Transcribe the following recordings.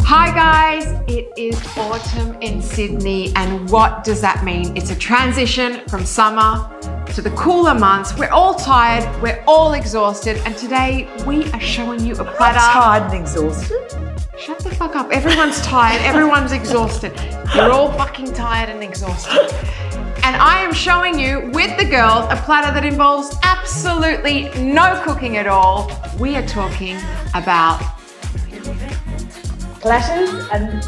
Hi guys, it is autumn in Sydney, and what does that mean? It's a transition from summer to the cooler months. We're all tired, we're all exhausted, and today we are showing you a platter. Tired and exhausted? Shut the fuck up. Everyone's tired, everyone's exhausted. You're all fucking tired and exhausted. And I am showing you, with the girls, a platter that involves absolutely no cooking at all. We are talking about... Platters and...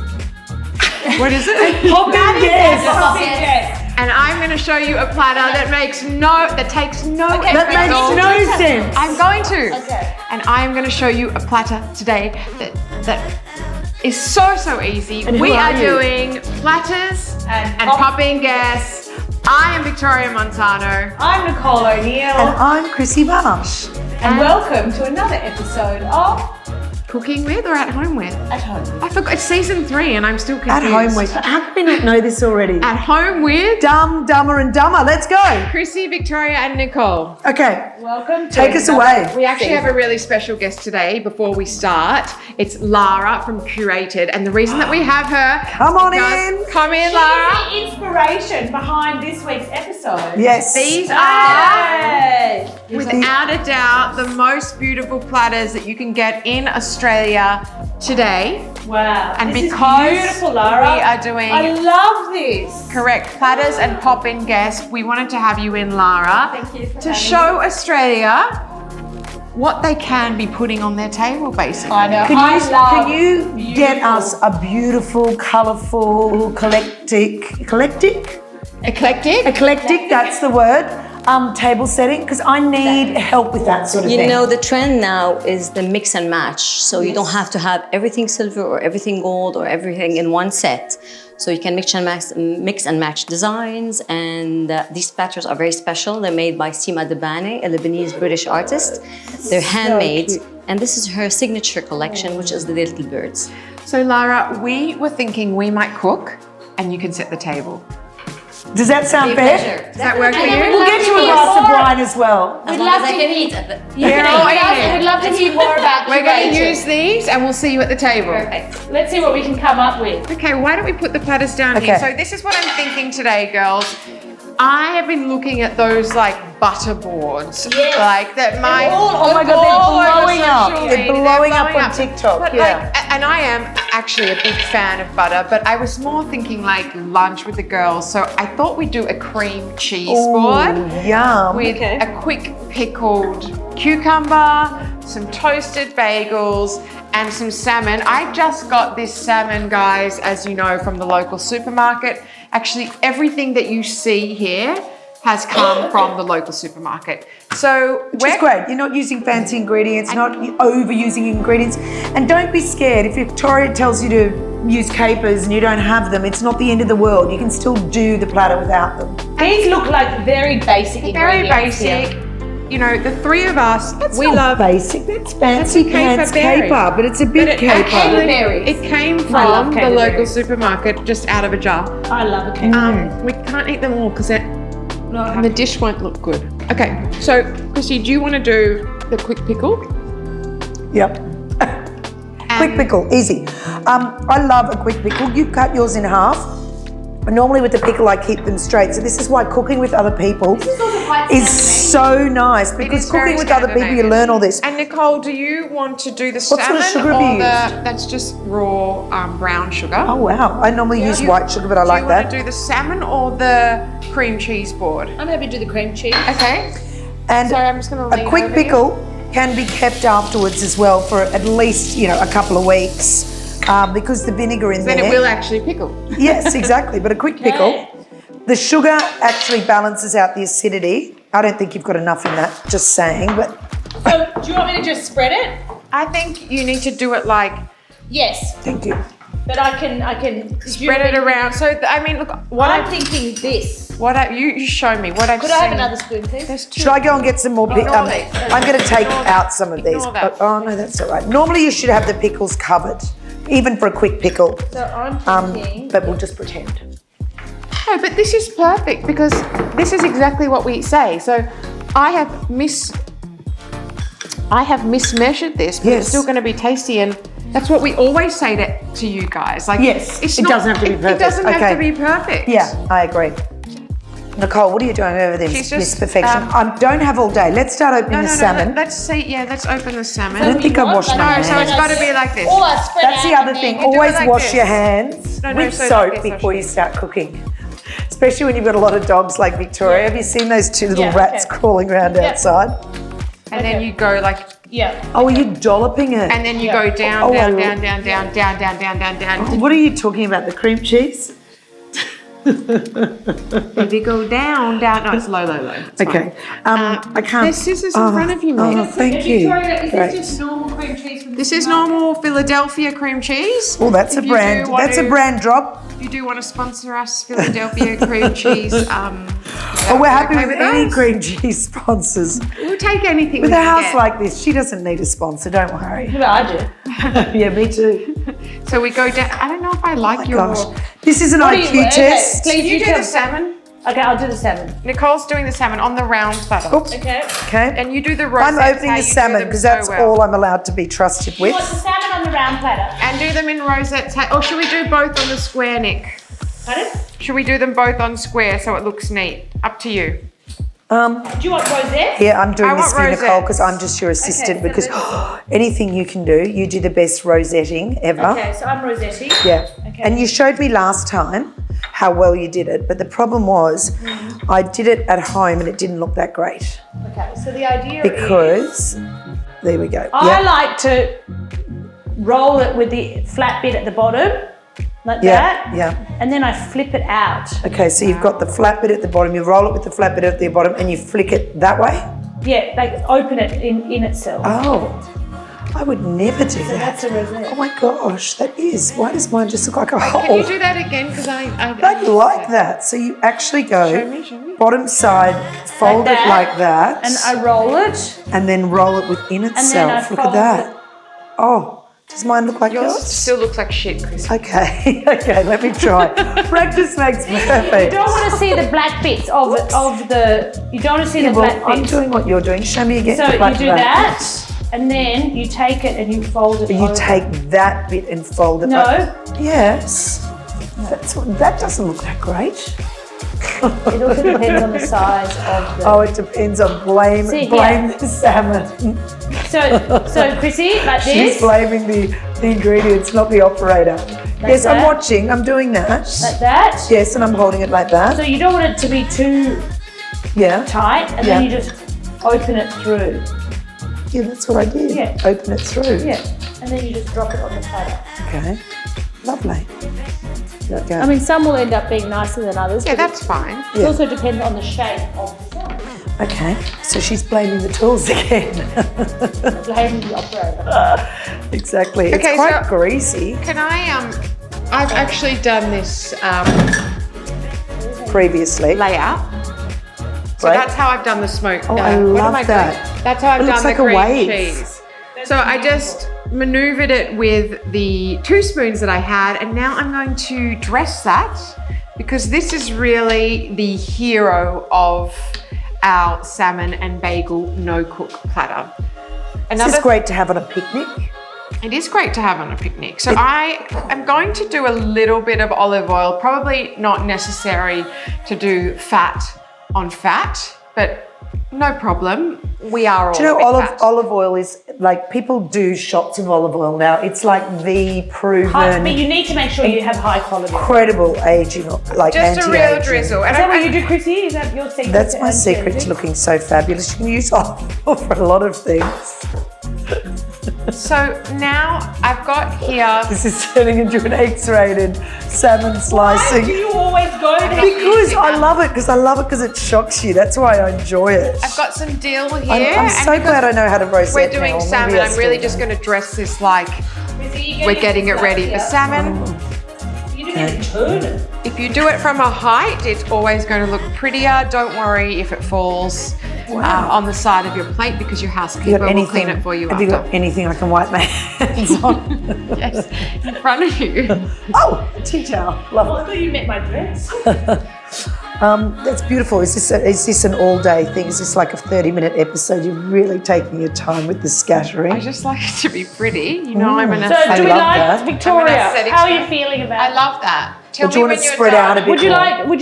What is it? Popping gas. And I'm going to show you a platter that takes no That makes no sense. I'm going to. Okay. And I'm going to show you a platter today that is so easy. And we who are are you? doing platters and pop- popping gas. I am Victoria Montano. I'm Nicole O'Neill, And I'm Krissy Marsh. and welcome to another episode of Cooking with or at home with? At Home. I forgot, it's season 3 and I'm still confused. At home with. How can we not know this already? At home with Dumb, Dumber and Dumber. Let's go. Krissy, Victoria and Nicole. Okay, Welcome to take us another- away. We actually have a really special guest today before we start. It's Lara from Curated, and the reason that we have her... Come on because- in. Come in, She's Lara. the inspiration behind this week's episode. Yes. These are, Yay! without a doubt, the most beautiful platters that you can get in Australia today. Wow. And this because is beautiful, Lara. we are doing... I love this. Correct, platters and pop-in guests. We wanted to have you in, Lara, Thank you for to having show Australia what they can be putting on their table, basically. I know. Can you get beautiful- us a beautiful, colourful, eclectic, that's the word, table setting? Because I need help with that sort of thing. You know, the trend now is the mix and match. So you don't have to have everything silver or everything gold or everything in one set. So you can mix and match designs. And these platters are very special. They're made by Sima Debane, a Lebanese British artist. They're handmade. cute. And this is her signature collection, which is the little birds. So, Lara, we were thinking we might cook and you can set the table. Does that sound fair? Does that work for you? We'll get you a glass of wine as well. As long as I can eat at the... We'd love to hear more about We're going to curated. use these and we'll see you at the table. Perfect. Let's see what we can come up with. Okay, why don't we put the platters down here? Okay. So this is what I'm thinking today, girls. I have been looking at those like butter boards, Yes. like that. Oh my God, they're blowing up. They're blowing up on TikTok. But Yeah. and I am actually a big fan of butter, but I was more thinking like lunch with the girls. So I thought we'd do a cream cheese board Yum. with a quick pickled cucumber, some toasted bagels, and some salmon. I just got this salmon, guys, as you know, from the local supermarket. Actually, everything that you see here has come from the local supermarket. So Which is great. You're not using fancy ingredients, not overusing ingredients. And don't be scared. If Victoria tells you to use capers and you don't have them, it's not the end of the world. You can still do the platter without them. These look like very basic very ingredients basic. here. You know, the three of us, we Not love basic. That's fancy caper pants berry. caper, but it's a But big it caper. actually- berries. It came I love from the caper local berries. supermarket, just out of a jar. I love it. We can't eat them all because No, the dish won't look good. Okay, so Krissy, do you want to do the quick pickle? Yep. Quick pickle, easy. I love a quick pickle. You cut yours in half. Normally with the pickle, I keep them straight. So this is why cooking with other people is so nice, because is very cooking with other people, you learn all this. And Nicole, do you want to do the What sort salmon of sugar or have you that's just raw brown sugar? Oh wow, I normally use white sugar, but I like Do you that. want to do the salmon or the cream cheese board? I'm happy to do the cream cheese. Okay. And Sorry, I'm just going to lean a quick over you. pickle can be kept afterwards as well for at least, a couple of weeks, because the vinegar in Then there. it will actually pickle. Yes, exactly. But a quick pickle, the sugar actually balances out the acidity. I don't think you've got enough in that, just saying. But So, do you want me to just spread it? I think you need to do it like Yes, thank you. but I can spread it around. So I mean, look, I'm thinking this. you show me what I've Could seen. I have another spoon, please? There's two. Should I go and get some more pickles? Ignore these. I'm going to take Ignore out that. some of these. Ignore that. Oh no, that's all right. Normally you should have the pickles covered, even for a quick pickle. So I'm thinking. But we'll just pretend. No, but this is perfect because this is exactly what we say. So I have mismeasured this, but it's still going to be tasty, and that's what we always say to you guys. Like, Yes, it's it doesn't have to be perfect. It doesn't have Okay. to be perfect. Yeah, I agree. Nicole, what are you doing over there, She's Miss just, Perfection? I don't have all day. Let's start opening the salmon. Let's see. Yeah, let's open the salmon. I don't think I washed my No, hands. so it's got to be like this. Or I spread That's the out other and thing. then- do it Always like wash this. your hands No, with so like soap this, before you start cooking. Especially when you've got a lot of dogs like Victoria. Have you seen those two little rats crawling around outside? And then you go like, Yeah. Oh, are you dolloping it? and then you go down, Oh, down, I- down, down, down, down, down, down, down, down. What are you talking about? The cream cheese? If you go down, down. No, it's low, low, low. It's Okay. fine. I can't. There's scissors in front of you, mate. Oh, thank you. Victoria, is Great. this just normal cream cheese? From This is normal Philadelphia cream cheese. Oh, that's a If you brand. do want That's a to- brand drop. If you do want to sponsor us, Philadelphia cream cheese. Oh, we're happy okay with with any us? cream cheese sponsors. We'll take anything. With we a can house get. like this, she doesn't need a sponsor. Don't worry. Yeah, I do. Yeah, me too. So we go down. I don't know if I like Oh my your. gosh, this is an What do you- IQ okay, test. please. Can you do tell- the salmon? Okay, I'll do the salmon. Nicole's doing the salmon on the round platter. Oops. Okay. Okay. And you do the roast. I'm opening the salmon because that's all I'm allowed to be trusted You with. want the salmon on the round platter? And do them in rosettes. Or should we do both on the square, Nick? Pardon? Should we do them both on square so it looks neat? Up to you. Do you want rosette? Yeah, I'm doing I this want for you, Nicole, rosettes. because I'm just your assistant. so Because let's- anything you can do, you do the best rosetting ever. Okay, so I'm rosetting. Yeah. Okay. And you showed me last time how well you did it, but the problem was I did it at home and it didn't look that great Okay, so the idea is because there we go. I Yep. like to roll it with the flat bit at the bottom, like Yeah, that. yeah. And then I flip it out. Okay, so you've got the flat bit at the bottom, you roll it with the flat bit at the bottom and you flick it that way? Yeah, like open it in itself. Oh, I would never do that. That's a rosette. Oh my gosh, that is. Why does mine just look like a hole? Can you do that again? Because I like that. So you actually go Show me. bottom side, fold Like it that. like that, And I roll it. and then roll it within then I itself. Look at fold that. it. Oh, does mine look like Yours yours? still looks like shit, Chris. Okay, okay, let me try. Practice makes You perfect. don't want to see the black bits of the. You don't want to see Yeah, the well, black I'm bits. doing what you're doing. Show me again. So like you do that, and then you take it and you fold it. You over. take that bit and fold it. No. Up. Yes. That doesn't look that great. It also depends on the size of the. Oh, it depends on blame See, the salmon. So Krissy, like She's this, blaming the ingredients, not the operator. Yes, I'm that. watching. I'm doing that. like that. Yes, and I'm holding it like that. So you don't want it to be too Yeah. tight, and then you just open it through. Yeah, that's what I did. Yeah. Open it through. Yeah, and then you just drop it on the platter. Okay. Lovely. There we go. I mean, some will end up being nicer than others. Yeah, but that's fine. it also depends on the shape of the salmon. Okay. So she's blaming the tools again. Blame the operator. Exactly. It's Okay, quite so- greasy. Can I I've actually done this Previously. layout. So Right. that's how I've done the smoke. Oh, I what am love I that. doing? That's how I've It looks done like the a cream wave. cheese. So I just maneuvered it with the 2 spoons that I had, and now I'm going to dress that because this is really the hero of our salmon and bagel no-cook platter. This is great to have on a picnic. It is great to have on a picnic. So I am going to do a little bit of olive oil, probably not necessary to do fat on fat, but no problem. We are all Do you know a bit fat. olive oil is like people do shots of olive oil now. It's like the proven But you need to make sure you have high quality. incredible aging, like Just a anti-aging. real drizzle. Is that what you do, Krissy? Is that your secret? That's my to secret to anti-aging? looking so fabulous. You can use olive oil for a lot of things. So now I've got here. This is turning into an X-rated salmon Why slicing. do you always go there? Because I love it, because it shocks you. That's why I enjoy it. I've got some dill here. I'm and so because glad I know how to roast we're it now. doing Maybe salmon. I I'm really still just going to dress this like Krissy, we're getting it ready for salmon. You didn't turn it. If you do it from a height, it's always going to look prettier. Don't worry if it falls on the side of your plate because your Have you housekeeper got will clean it for you Have you after. got anything I can wipe my hands on? Yes, in front of you. Oh, a tea towel. I Lovely. thought you meant my dress. That's beautiful. Is this an all-day thing? Is this like a 30-minute episode? You're really taking your time with the scattering. I just like it to be pretty. You know, I'm an So do we love like that. Victoria? aesthetic How are you fan. feeling about I it? love that. Tell But do you me want when to you're spread done. out a bit Would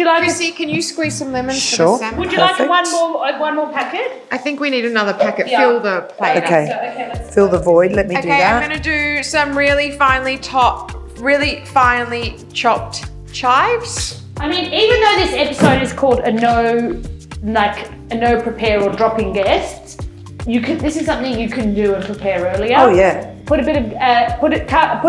you more? like Krissy, can you squeeze some lemons for Sure. the salmon? would you like Perfect. one more packet? I think we need another packet. Yeah. Fill the plate. Okay. So, okay, let's Fill the void. Let me do Okay, that. I'm going to do some really finely chopped chives. I mean, even though this episode is called a no prepare or drop-in guests, this is something you can do and prepare earlier. Oh yeah. Put a bit of put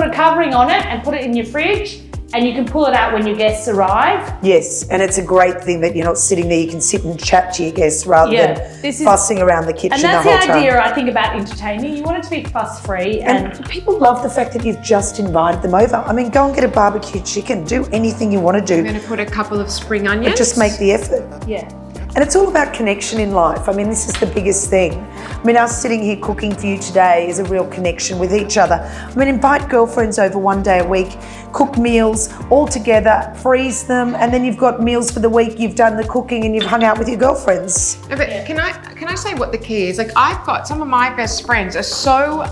a covering on it and put it in your fridge, and you can pull it out when your guests arrive. Yes, and it's a great thing that you're not sitting there. You can sit and chat to your guests rather than fussing around the kitchen And the that's whole the time. idea, I think, about entertaining. You want it to be fuss-free And people love the fact that you've just invited them over. I mean, go and get a barbecue chicken. Do anything you want to I'm do, going to put a couple of spring onions. but just make the effort. yeah. And it's all about connection in life. I mean, this is the biggest thing. I mean, us sitting here cooking for you today is a real connection with each other. I mean, invite girlfriends over one day a week, cook meals all together, freeze them, and then you've got meals for the week. You've done the cooking and you've hung out with your girlfriends. No, but can I say what the key is? Like, I've got some of my best friends are so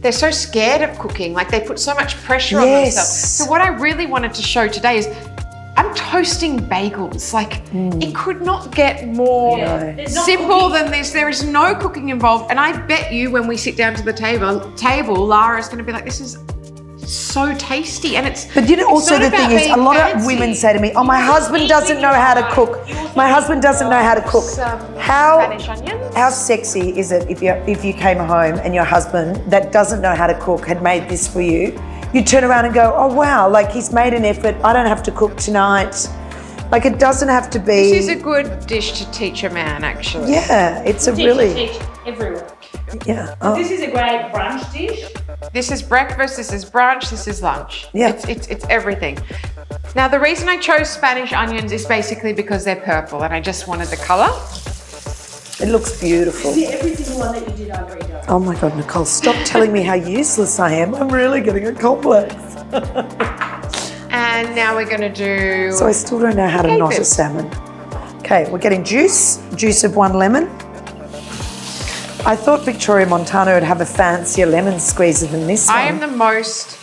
they're so scared of cooking. Like, they put so much pressure on themselves. So what I really wanted to show today is I'm toasting bagels. Like, it could not get more simple than this. There is no cooking involved. And I bet you when we sit down to the table, Lara's going to be like, this is so tasty. And it's But you know, also the thing is, a lot of women say to me, oh, my husband doesn't know how to cook. My husband doesn't know how to cook. Spanish onions. How sexy is it if you came home and your husband that doesn't know how to cook had made this for you? You turn around and go, oh wow, like he's made an effort. I don't have to cook tonight. Like, it doesn't have to be. This is a good dish to teach a man, actually. Yeah, it's a really. Teach everyone. Yeah. Oh, This is a great brunch dish. This is breakfast, this is brunch, this is lunch. Yeah. It's everything. Now, the reason I chose Spanish onions is basically because they're purple and I just wanted the color. it looks beautiful. Every single one that you did, I agreed on. Oh my God, Nicole, stop telling me how useless I am. I'm really getting a complex. And now we're gonna do. So I still don't know how to knot a Capers. salmon. Okay, we're getting juice of 1 lemon. I thought Victoria Montano would have a fancier lemon squeezer than this one. I am the most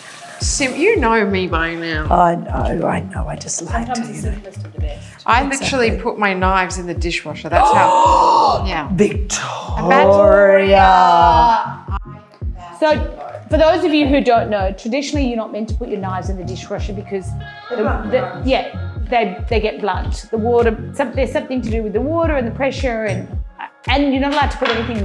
you know me by now. I know, I just like to, Sometimes the you know. simplest of the best. I literally put my knives in the dishwasher. That's how. Yeah. Victoria. So, for those of you who don't know, traditionally you're not meant to put your knives in the dishwasher because they get blunt. The water, there's something to do with the water and the pressure, and you're not allowed to put anything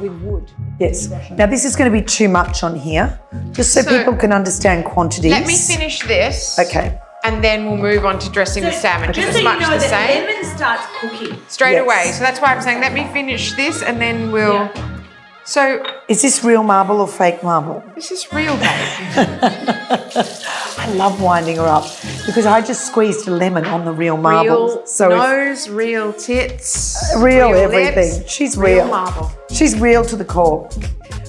with wood. Yes. Now this is going to be too much on here, just so people can understand quantities. Let me finish this. Okay. And then we'll move on to dressing the salmon. Just It's so you much know the that same. lemon starts cooking. Straight Yes. away. So that's why I'm saying let me finish this and then we'll. Yeah. So Is this real marble or fake marble? this is real, babe. I love winding her up because I just squeezed a lemon on the real marble. Real so nose, real tits, real lips, everything. She's real real. marble. She's real to the core.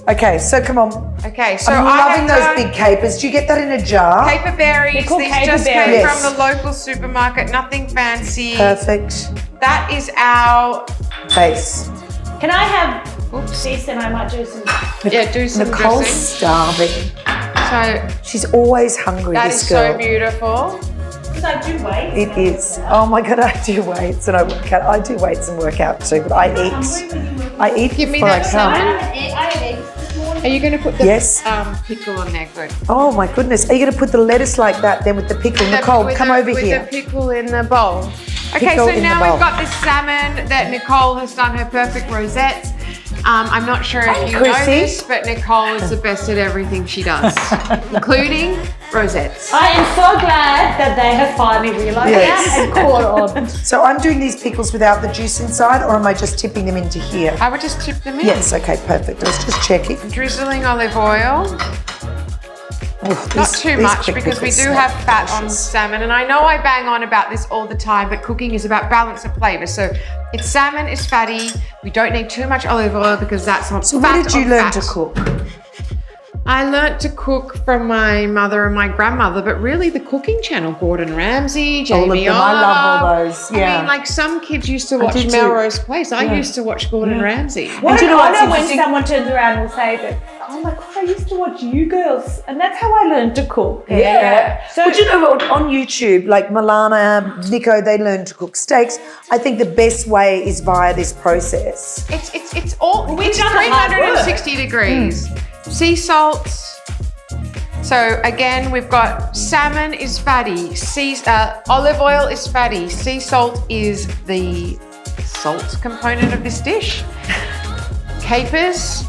Okay, so come on. Okay, so I'm I loving have those done big capers. Do you get that in a jar? paper berries. They're called These paper just came berries. Yes. from the local supermarket. Nothing fancy. Perfect. That is our. Base. Can I have this and I might do some... Yeah, do some Nicole's dressing. starving. So She's always hungry, that this is girl. so beautiful. Because I do weights. It is. Oh my God, I do weights and I work out. I do weights and work out too, but I eat. I eat Give me before that I salmon. come. I had eggs this morning. Are you going to put the Yes. pickle on there? Good. Oh my goodness. Are you going to put the lettuce like that then with the pickle? Nicole, With come the- over with here. the pickle in the bowl. Okay, Pickle so in the now bowl. we've got this salmon that Nicole has done her perfect rosettes. I'm not sure if you know Krissy. this, but Nicole is the best at everything she does, including rosettes. I am so glad that they have finally realised Yes. that and caught on. So I'm doing these pickles without the juice inside, or am I just tipping them into here? I would just tip them in. Yes, okay, perfect. I was just checking. Drizzling olive oil. Oof, Not these- too these much quick because we pickles do smell have fat on delicious. salmon, and I know I bang on about this all the time, but cooking is about balance of flavour. So it's salmon is fatty. We don't need too much olive oil because that's not So fat where did you on learn fat. to cook? I learnt to cook from my mother and my grandmother, but really the cooking channel, Gordon Ramsay, Jamie All of them. I love all those. Yeah. I mean, like some kids used to watch did too. Melrose Place. I used to watch Gordon Ramsay. And do you know what's I know when interesting? someone turns around and will say that, oh my God, I used to watch you girls, and that's how I learned to cook. Yeah. So But you know what? On YouTube, like Milana, Nico, they learn to cook steaks. I think the best way is via this process. It's all, it's done the hard 360 degrees. Sea salts. So again, we've got salmon is fatty, olive oil is fatty, sea salt is the salt component of this dish. Capers.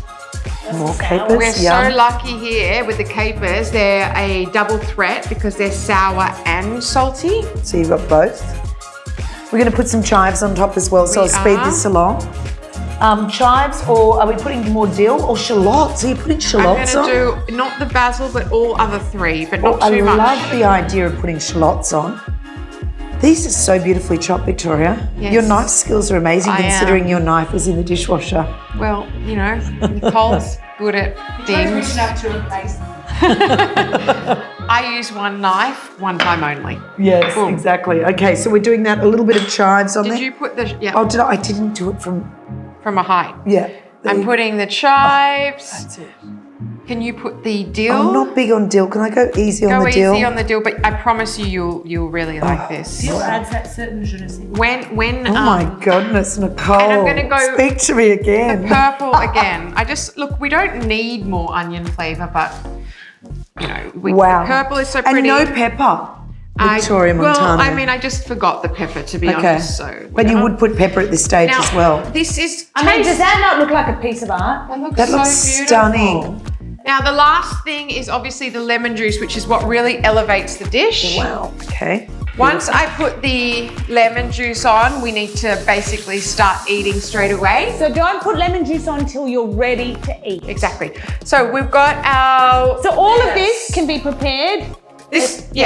More capers, We're yum. so lucky here with the capers. They're a double threat because they're sour and salty. So you've got both. We're going to put some chives on top as well, so I'll speed this along. Chives, or are we putting more dill or shallots? Are you putting I'm shallots on? going to do not the basil, but all other three, but not too I much. love the idea of putting shallots on. These are so beautifully chopped, Victoria. Yes. Your knife skills are amazing, I considering am. your knife was in the dishwasher. Well, you know, Nicole's good at things. I use one knife, one time only. Yes, Boom. exactly. Okay, so we're doing that. A little bit of chives on there. Did you put the, yeah, Oh, did I? I didn't do it from. from a height? Yeah. I'm putting the chives. That's it. Can you put the dill? I'm not big on dill. Can I go easy on Go the easy dill? on the dill, but I promise you'll really like this. it adds that certain je ne sais quoi. When Oh my goodness, Nicole. and I'm gonna go- Speak to me again. purple again. We don't need more onion flavor, but you know, Wow. purple is so And pretty. no pepper. Victoria Montana. Well, I mean, I just forgot the pepper, to be honest. So, But you would put pepper at this stage now, as well. This is. I mean, does that not look like a piece of art? That looks so beautiful. stunning. Now, the last thing is obviously the lemon juice, which is what really elevates the dish. Wow. Okay. Once I put the lemon juice on, we need to basically start eating straight away. So don't put lemon juice on until you're ready to eat. Exactly. So we've got our. So all of this can be prepared a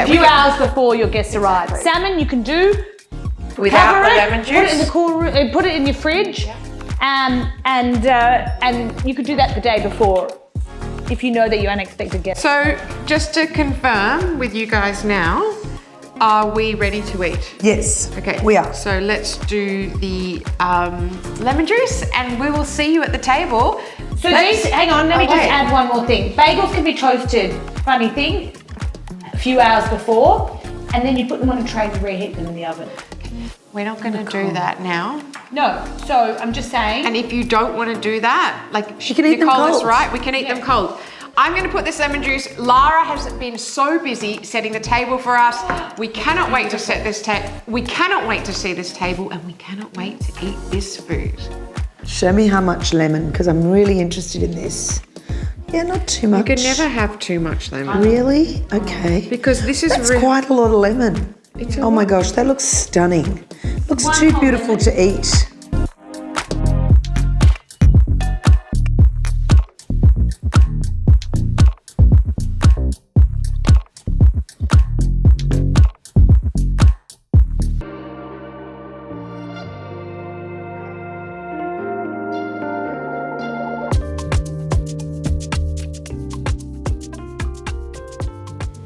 few hours before your guests arrive. Salmon you can do without cover the it, lemon put it in juice. the cool room, put it in your fridge, and you could do that the day before if you know that you're unexpected guests. So just to confirm with you guys now, are we ready to eat? Yes. Okay. We are. So let's do the lemon juice, and we will see you at the table. So these, hang on, let me just wait. add one more thing. Bagels can be toasted, funny thing, a few hours before, and then you put them on a tray to reheat them in the oven. We're not going to do that now. No, so I'm just saying. And if you don't want to do that, like You can eat them Nicole is cold. right, we can eat them cold. I'm going to put this lemon juice. Lara has been so busy setting the table for us. We cannot wait to set this table. We cannot wait to see this table, and we cannot wait to eat this food. Show me how much lemon, because I'm really interested in this. Yeah, not too much. You can never have too much lemon. Really? Okay. Because this is That's quite a lot of lemon. Oh my gosh, that looks stunning. Looks too beautiful to eat.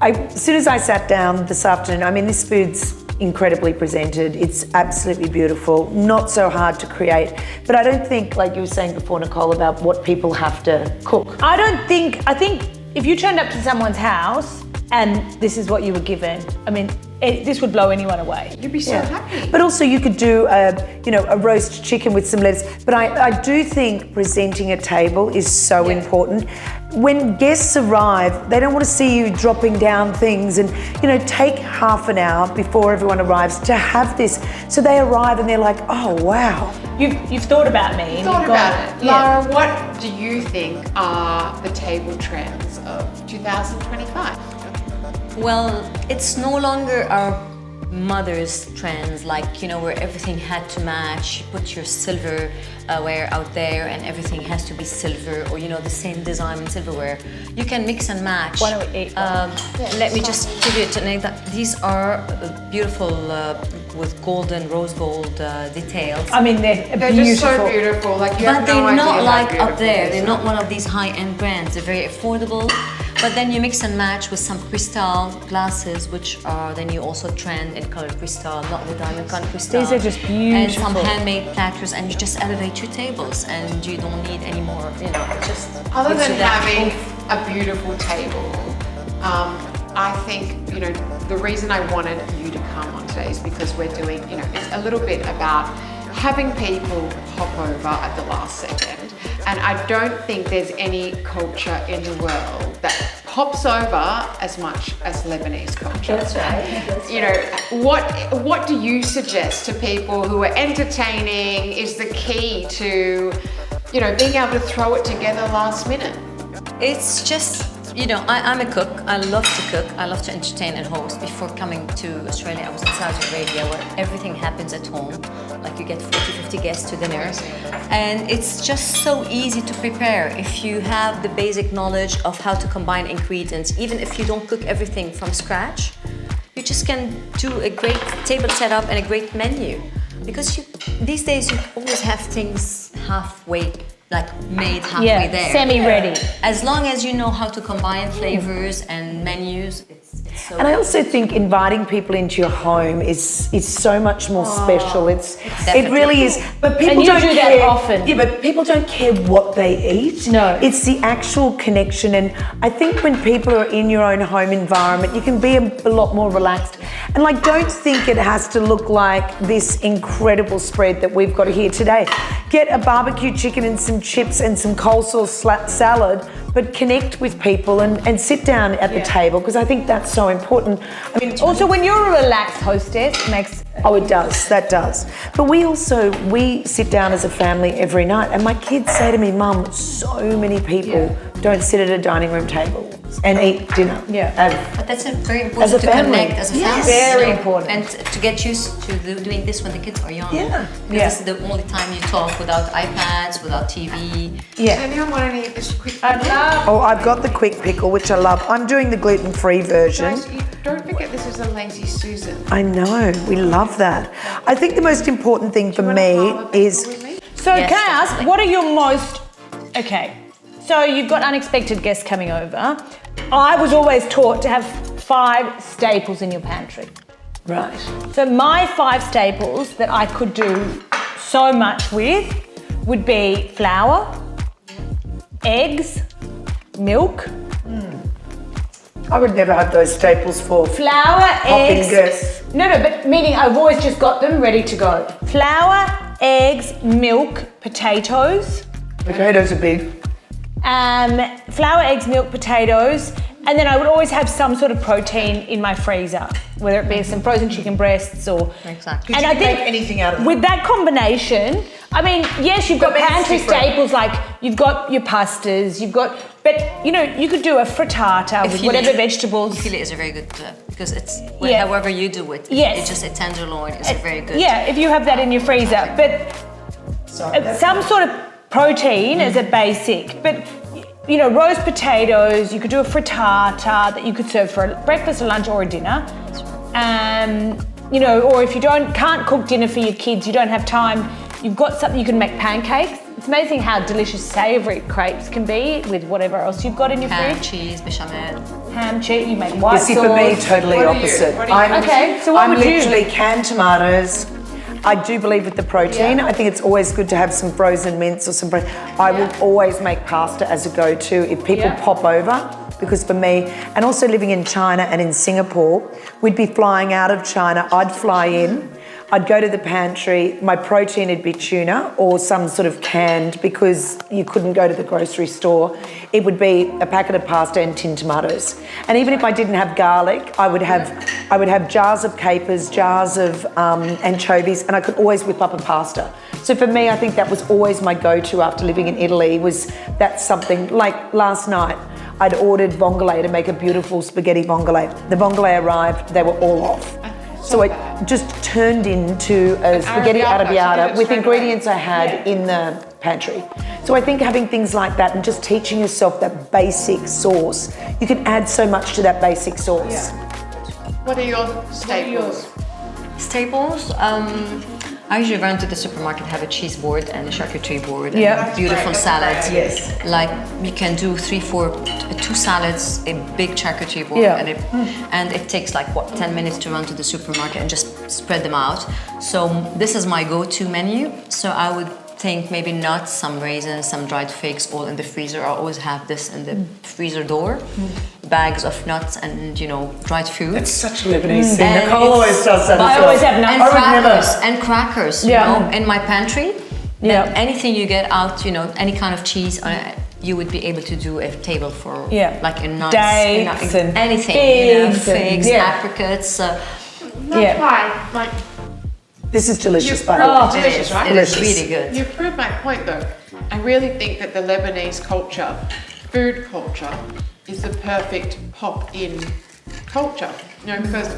As soon as I sat down this afternoon, I mean, this food's incredibly presented. It's absolutely beautiful, not so hard to create. But I don't think, like you were saying before, Nicole, about what people have to cook. I think if you turned up to someone's house and this is what you were given, I mean, this would blow anyone away. You'd be so happy. But also you could do a roast chicken with some lettuce. But I do think presenting a table is so important. When guests arrive, they don't want to see you dropping down things, and take half an hour before everyone arrives to have this. So they arrive and they're like, oh wow. You've thought about me. And Thought you've about gone, it. Lara, what do you think are the table trends of 2025? Well, it's no longer our mother's trends, where everything had to match. You put your silverware out there and everything has to be silver, or the same design in silverware. You can mix and match. Why don't we eat? Let me just give you a technique. These are beautiful with golden, rose gold details. I mean, they're They're beautiful. just so beautiful. Like you But have they're no idea not how like beautiful up there. these They're are. not one of these high-end brands. They're very affordable. But then you mix and match with some crystal glasses, which are then you also trend in colored crystal, not the diamond cut crystal. These are just And some beautiful. handmade platters, and you just elevate your tables, and you don't need any more. You know, it just Other gives than you that having oomph. a beautiful table, I think, you know, the reason I wanted you to come on today is because we're doing, you know, it's a little bit about having people hop over at the last second. And I don't think there's any culture in the world that hops over as much as Lebanese culture. That's right. You know, what do you suggest to people who are entertaining is the key to, you know, being able to throw it together last minute? It's just, you know, I'm a cook. I love to cook. I love to entertain and host. Before coming to Australia, I was in Saudi Arabia where everything happens at home. Like you get 40, 50 guests to dinner. And it's just so easy to prepare if you have the basic knowledge of how to combine ingredients. Even if you don't cook everything from scratch, you just can do a great table setup and a great menu. Because these days you always have things halfway, like made halfway there. Semi-ready. As long as you know how to combine flavors and menus, it's so. And I also think inviting people into your home is so much more special. It really is. But people And you don't do that care often. Yeah, but people don't care what they eat. No. It's the actual connection. And I think when people are in your own home environment, you can be a lot more relaxed. And like, don't think it has to look like this incredible spread that we've got here today. Get a barbecue chicken and some chips and some coleslaw salad, but connect with people and sit down at the table, because I think that's so important. I mean, Also, when you're a relaxed hostess, it makes. oh, it does, that does. But we sit down as a family every night, and my kids say to me, Mum, so many people don't sit at a dining room table and eat dinner. But that's very As important a to family. connect as a Yes. family. Very you know, important. And to get used to doing this when the kids are young. Yeah. Because this is the only time you talk without iPads, without TV. Does anyone want any of this quick? Oh, I've got the quick pickle, which I love. I'm doing the gluten-free version. Guys, don't forget this is a lazy Susan. I know, we love that. I think the most important thing for me is, So Yes, can I ask, definitely. what are your most? Okay, so you've got unexpected guests coming over. I was always taught to have 5 staples in your pantry. right, So my 5 staples that I could do so much with would be flour, eggs, milk. I would never have those staples for Flour, hopping eggs. guests. No, but meaning I've always just got them ready to go. Flour, eggs, milk, potatoes. Potatoes are big. Flour, eggs, milk, potatoes, and then I would always have some sort of protein in my freezer, whether it be some frozen chicken breasts or. Exactly. And you I can think make anything out of with that combination, I mean, yes, you've got But it's pantry different. staples like you've got your pastas, but you know, you could do a frittata with whatever vegetables. Filet is a very good because it's Yeah. however you do it. Yes. It's just a tenderloin is very good. Yeah, if you have that in your freezer, but some sort of protein as a basic, but you know, roast potatoes, you could do a frittata that you could serve for a breakfast, a lunch, or a dinner. You know, or if you can't cook dinner for your kids, you don't have time, you've got something, you can make pancakes. It's amazing how delicious savoury crepes can be with whatever else you've got in your Ham, fridge. cheese, bechamel. Ham, cheese, you make white You see, for me, sauce. totally What are you? opposite. What are you? Okay, so what I'm would you- literally canned tomatoes. I do believe with the protein. I think it's always good to have some frozen mince or some. I will always make pasta as a go-to if people pop over, because for me, and also living in China and in Singapore, we'd be flying out of China. I'd fly in. I'd go to the pantry. My protein would be tuna or some sort of canned, because you couldn't go to the grocery store. It would be a packet of pasta and tinned tomatoes. And even if I didn't have garlic, I would have jars of capers, jars of anchovies, and I could always whip up a pasta. So for me, I think that was always my go-to after living in Italy. That's something like last night. I'd ordered vongole to make a beautiful spaghetti vongole. The vongole arrived; they were all off. So it just turned into a spaghetti arrabbiata with ingredients I had in the pantry. So I think having things like that and just teaching yourself that basic sauce, you can add so much to that basic sauce. What are your staples? Staples. I usually run to the supermarket, have a cheese board and a charcuterie board, and Yeah. beautiful salads. Yes. Like you can do 2 salads, a big charcuterie board, Yeah. and it takes like 10 minutes to run to the supermarket and just spread them out. So this is my go-to menu. So I would think maybe nuts, some raisins, some dried figs, all in the freezer. I always have this in the freezer door. Bags of nuts and dried fruit. It's such a Lebanese thing. And Nicole always does that. I as well. always have nuts. And I would never- crackers, in my pantry. Yeah. And anything you get out, any kind of cheese, you would be able to do a table for like a nuts, dates and anything, figs, figs, apricots. That's why, like, This is delicious, You've by the way. proved delicious, right? It is Delicious. really good. You've proved my point though. I really think that the Lebanese culture, food culture, is the perfect pop-in culture. Because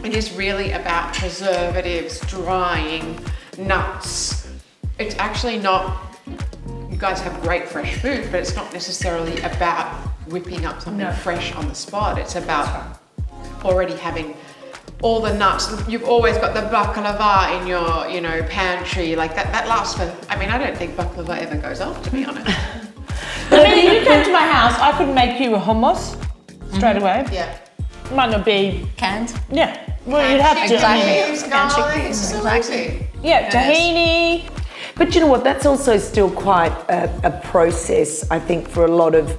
it is really about preservatives, drying, nuts. It's actually not, you guys have great fresh food, but it's not necessarily about whipping up something fresh on the spot. It's about already having all the nuts. You've always got the baklava in your, pantry. Like that lasts for, I don't think baklava ever goes off, to be honest. If you came to my house, I could make you a hummus straight away. Yeah. Might not be Canned. Yeah. Well, you'd have to. Chickpeas, garlic, it's so easy. Yeah, tahini. But you know what? That's also still quite a process, I think, for a lot of,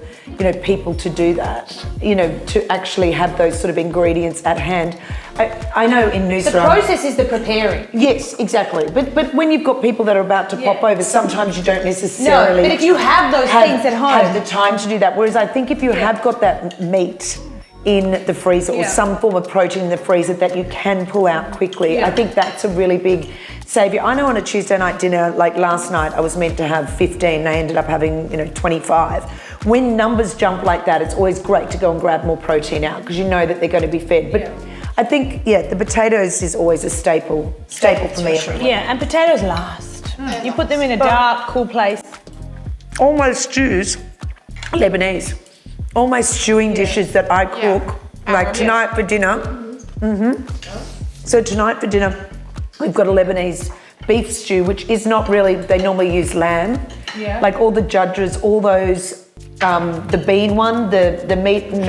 people to do that. To actually have those sort of ingredients at hand. I know in The Nusra. process is the preparing. Yes, exactly. But when you've got people that are about to pop over, sometimes you don't necessarily. No, but if you have those things at home, have the time to do that. Whereas I think if you have got that meat in the freezer or some form of protein in the freezer that you can pull out quickly, I think that's a really big saviour. I know on a Tuesday night dinner, like last night, I was meant to have 15 and I ended up having 25. When numbers jump like that, it's always great to go and grab more protein out because you know that they're going to be fed. But I think, the potatoes is always a staple for me. yeah, and potatoes last. You put them in a dark, cool place. All my stews, Lebanese. All my stewing dishes that I cook, like tonight for dinner. So tonight for dinner, we've got a Lebanese beef stew, which is not really, they normally use lamb. Yeah. Like all the judges, all those, the bean one, the meat and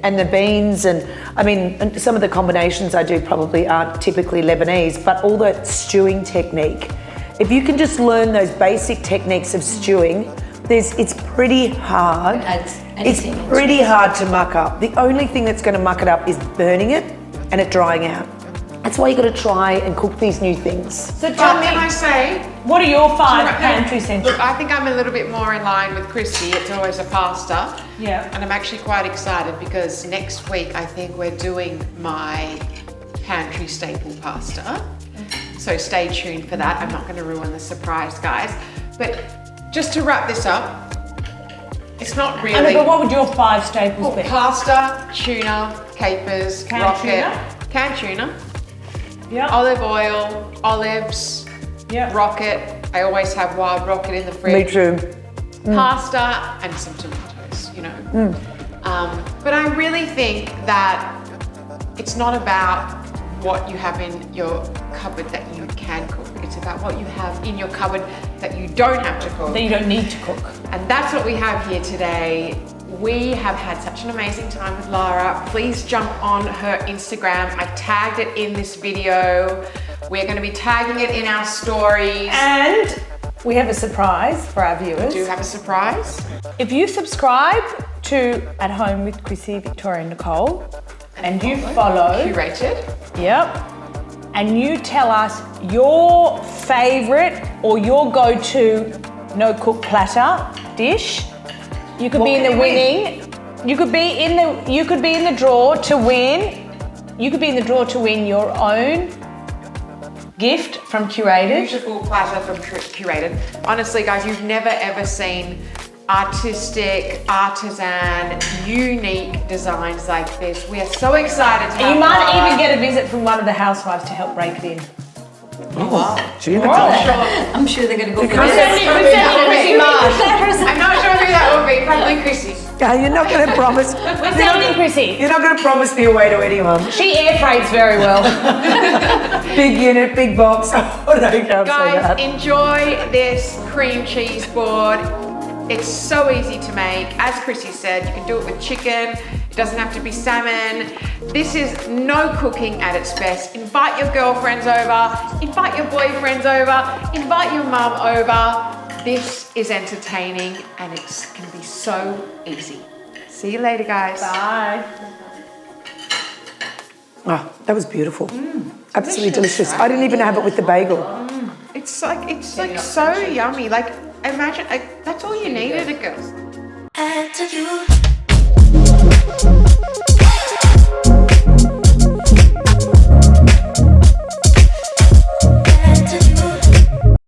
and the beans and some of the combinations I do probably aren't typically Lebanese, but all that stewing technique. If you can just learn those basic techniques of stewing, it's pretty hard. It's pretty hard to muck up. The only thing that's going to muck it up is burning it and it drying out. That's why you got to try and cook these new things. So tell me, can I say, what are your 5 pantry essentials? Look, I think I'm a little bit more in line with Krissy. It's always a pasta. Yeah. And I'm actually quite excited because next week I think we're doing my pantry staple pasta. So stay tuned for that. I'm not going to ruin the surprise, guys. But just to wrap this up, it's not really... I know, but what would your 5 staples be? Pasta, tuna, capers, rocket, canned tuna, olive oil, olives, rocket. I always have wild rocket in the fridge. Me too. Pasta and some tomatoes, But I really think that it's not about what you have in your cupboard that you can cook. It's about what you have in your cupboard that you don't have to cook. That you don't need to cook. And that's what we have here today. We have had such an amazing time with Lara. Please jump on her Instagram. I tagged it in this video. We're going to be tagging it in our stories. And we have a surprise for our viewers. We do have a surprise. If you subscribe to At Home with Krissy, Victoria and Nicole, and you follow... Curated. Yep. And you tell us your favourite or your go-to no-cook platter dish. You could be in the winning. You could be in the draw to win. You could be in the draw to win your own gift from Curated. Beautiful platter from Curated. Honestly, guys, you've never ever seen artistic, artisan, unique designs like this. We are so excited to have You might Lara. even get a visit from one of the housewives to help break it in. Gina. I'm sure they're going to go for We're sending Krissy Marsh. I'm not sure who that will be, probably Krissy. You're not going to promise. We're sending Krissy. You're not going to promise me away to anyone. She air freights very well. Big unit, big box. Oh, no, you can't say Guys, that. enjoy this cream cheese board. It's so easy to make. As Krissy said, you can do it with chicken. It doesn't have to be salmon. This is no cooking at its best. Invite your girlfriends over, invite your boyfriends over, invite your mum over. This is entertaining and it can be so easy. See you later, guys. Bye. Oh, that was beautiful. Absolutely delicious. I didn't even have it with the bagel. It's like so yummy. Like imagine, that's all you needed, girls. And to you.